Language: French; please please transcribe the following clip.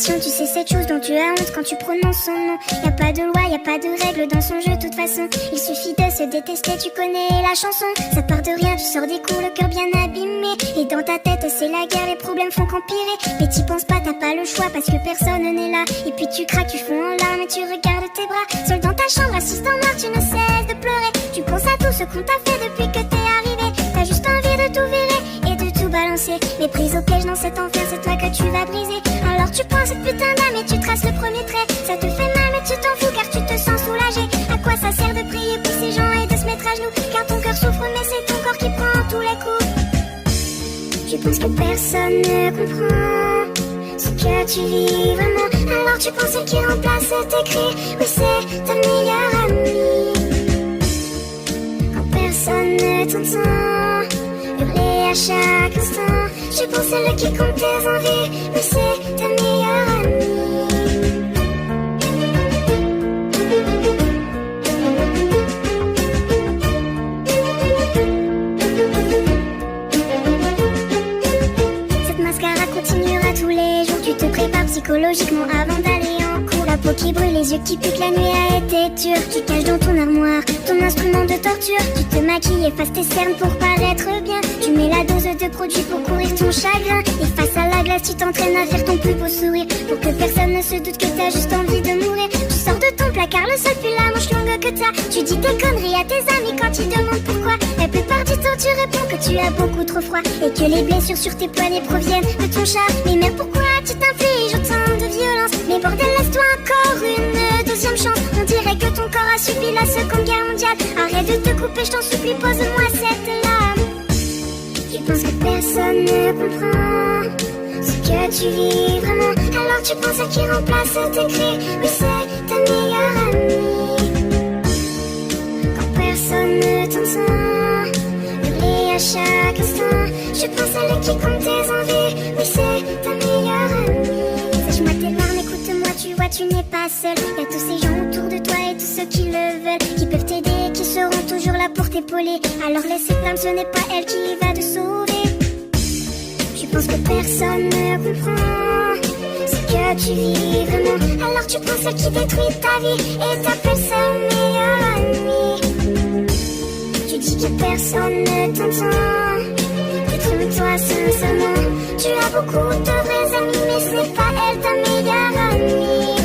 passion, tu sais cette chose dont tu as honte quand tu prononces son nom. Y a pas de loi, y a pas de règle dans son jeu de toute façon. Il suffit de se détester, tu connais la chanson. Ça part de rien, tu sors des cours, le cœur bien abîmé. Et dans ta tête c'est la guerre, les problèmes font qu'empirer. Mais t'y penses pas, t'as pas le choix parce que personne n'est là. Et puis tu craques, tu fonds en larmes et tu regardes tes bras. Seul dans ta chambre, assise en noir, tu ne cesses de pleurer. Tu penses à tout ce qu'on t'a fait depuis que t'es arrivé. T'as juste envie de tout virer et de tout balancer. Mais prise au piège dans cet enfer, c'est toi que tu vas briser. Alors tu prends cette putain d'âme et tu traces le premier trait. Ça te fait mal mais tu t'en fous car tu te sens soulagé. À quoi ça sert de prier pour ces gens et de se mettre à genoux? Car ton cœur souffre mais c'est ton corps qui prend tous les coups. Tu penses que personne ne comprend ce que tu vis vraiment. Alors tu penses qui remplace tes cris. Oui c'est ta meilleure amie. Quand personne ne t'entend hurler à chaque instant, je pense celle qui compte tes envies. Oui c'est ta meilleure amie. Continuera tous les jours, tu te prépares psychologiquement avant d'aller en cours. La peau qui brûle, les yeux qui piquent, la nuit a été dure. Tu caches dans ton armoire ton instrument de torture. Tu te maquilles, effaces tes cernes pour paraître bien. Tu mets la dose de produit pour courir ton chagrin. Et face à la glace, tu t'entraînes à faire ton plus beau sourire pour que personne ne se doute que t'as juste envie de mourir. Tu sors de ton placard, le seul puis la manche longue que t'as. Tu dis tes conneries à tes amis quand ils demandent pourquoi. La plupart du temps, tu réponds que tu as beaucoup trop froid et que les blessures sur tes poignets proviennent de ton chat. Mais merde, pourquoi tu t'infliges autant de violence? Mais bordel, laisse-toi encore une deuxième chance. On dirait que ton corps a subi la Seconde Guerre mondiale. Arrête de te couper, je t'en supplie, pose-moi cette lame. Tu penses que personne ne comprend ce que tu vis vraiment. Alors tu penses à qui remplace tes cris. Oui c'est ta meilleure amie. Quand personne ne t'entend hurler à chaque instant, je pense à elle qui compte tes envies. Oui c'est ta meilleure amie. Sèche-moi tes larmes, écoute-moi, tu vois tu n'es pas seul. Y'a tous ces gens autour de toi et tous ceux qui le veulent, qui peuvent t'aider et qui seront toujours là pour t'épauler. Alors laisse cette flamme, ce n'est pas elle qui va te sauver. Tu penses que personne ne comprend ce que tu vis vraiment. Alors tu prends celle qui détruit ta vie et t'appelles sa meilleure amie. Tu dis que personne ne t'entend. Détrompe-toi sincèrement. Tu as beaucoup de vrais amis mais ce n'est pas elle ta meilleure amie.